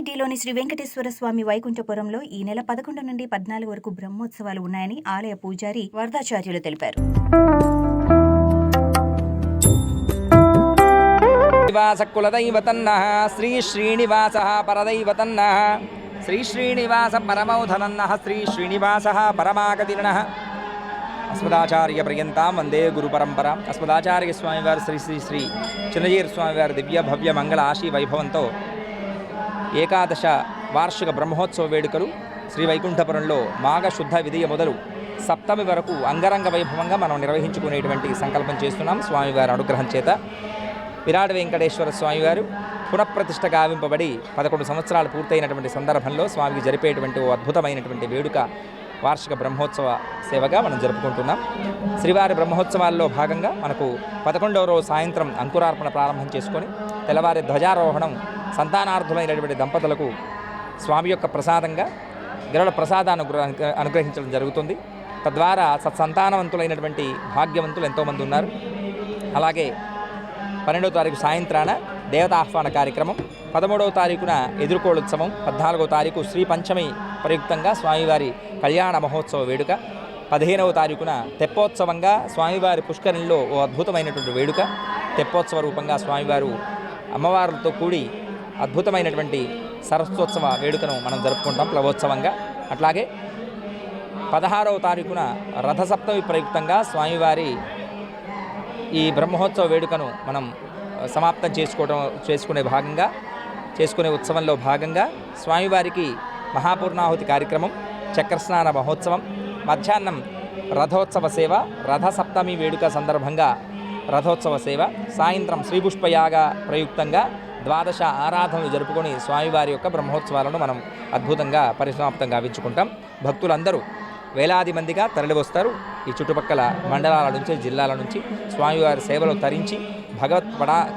రంగారెడ్డిలోని శ్రీ వెంకటేశ్వర స్వామి వైకుంఠపురంలో ఈ నెల 11 నుండి 14 వరకు బ్రహ్మోత్సవాలు ఉన్నాయని ఆలయ పూజారి వరదాచార్యులు తెలిపారు. కులదైవతన్నః శ్రీ శ్రీనివాసః పరదైవతన్నః శ్రీ శ్రీనివాస పరమౌధనన్నః శ్రీ శ్రీనివాసః పరమాగతిర్నః అస్మదాచార్య పర్యంతం వందే గురు పరంపర. అస్మదాచార్య స్వామివారి శ్రీ శ్రీ శ్రీ చిన్నజీర స్వామివారి దివ్య భవ్య మంగళ ఆశీ వైభవంతో ఏకాదశ వార్షిక బ్రహ్మోత్సవ వేడుకలు శ్రీ వైకుంఠపురంలో మాఘ శుద్ధ విధియ మొదలు సప్తమి వరకు అంగరంగ వైభవంగా మనం నిర్వహించుకునేటువంటి సంకల్పం చేస్తున్నాం. స్వామివారి అనుగ్రహం చేత విరాట వెంకటేశ్వర స్వామివారు పునఃప్రతిష్ఠ గావింపబడి 11 సంవత్సరాలు పూర్తయినటువంటి సందర్భంలో స్వామికి జరిపేటువంటి ఓ అద్భుతమైనటువంటి వేడుక వార్షిక బ్రహ్మోత్సవ సేవగా మనం జరుపుకుంటున్నాం. శ్రీవారి బ్రహ్మోత్సవాల్లో భాగంగా మనకు 11వ రోజు సాయంత్రం అంకురార్పణ ప్రారంభం చేసుకొని తెల్లవారి ధ్వజారోహణం సంతానార్థులైనటువంటి దంపతులకు స్వామి యొక్క ప్రసాదంగా గరుడ ప్రసాదాన్ని అనుగ్రహించడం జరుగుతుంది. తద్వారా సత్సంతానవంతులైనటువంటి భాగ్యవంతులు ఎంతోమంది ఉన్నారు. అలాగే 12వ తారీఖు సాయంత్రాన దేవతాహ్వాన కార్యక్రమం, 13వ తారీఖున ఎదుర్కోళోత్సవం, 14వ తారీఖు శ్రీ పంచమి ప్రయుక్తంగా స్వామివారి కళ్యాణ మహోత్సవ వేడుక, 15వ తారీఖున తెప్పోత్సవంగా స్వామివారి పుష్కరిణిలో ఓ అద్భుతమైనటువంటి వేడుక. తెప్పోత్సవ రూపంగా స్వామివారు అమ్మవారులతో కూడి అద్భుతమైనటువంటి సరస్వోత్సవ వేడుకను మనం జరుపుకుంటాం ప్లవోత్సవంగా. అట్లాగే 16వ తారీఖున రథసప్తమి ప్రయుక్తంగా స్వామివారి ఈ బ్రహ్మోత్సవ వేడుకను మనం సమాప్తం చేసుకునే ఉత్సవంలో భాగంగా స్వామివారికి మహాపూర్ణాహుతి కార్యక్రమం, చక్రస్నాన మహోత్సవం, మధ్యాహ్నం రథోత్సవ సేవ, రథసప్తమి వేడుక సందర్భంగా రథోత్సవ సేవ, సాయంత్రం శ్రీపుష్పయాగ ప్రయుక్తంగా 12 ఆరాధనలు జరుపుకొని స్వామివారి యొక్క బ్రహ్మోత్సవాలను మనం అద్భుతంగా పరిసమాప్తం గావించుకుంటాం. భక్తులందరూ వేలాది మందిగా తరలివస్తారు. ఈ చుట్టుపక్కల మండలాల నుంచి, జిల్లాల నుంచి స్వామివారి సేవలో తరించి భగవత్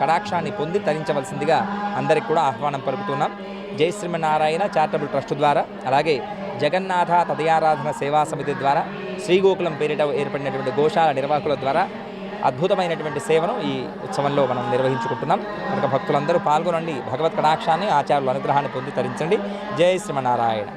కటాక్షాన్ని పొంది తరించవలసిందిగా అందరికి కూడా ఆహ్వానం పలుకుతున్నాం. జై శ్రీమన్నారాయణ చారిటబుల్ ట్రస్ట్ ద్వారా, అలాగే జగన్నాథ తదయారాధన సేవా సమితి ద్వారా, శ్రీగోకులం పేరిట ఏర్పడినటువంటి గోశాల నిర్వాహకుల ద్వారా అద్భుతమైనటువంటి సేవను ఈ ఉత్సవంలో మనం నిర్వహించుకుంటున్నాం. కనుక భక్తులందరూ పాల్గొనండి, భగవత్ కటాక్షాన్ని, ఆచార్యుల అనుగ్రహాన్ని పొంది తరించండి. జై శ్రీమన్నారాయణ.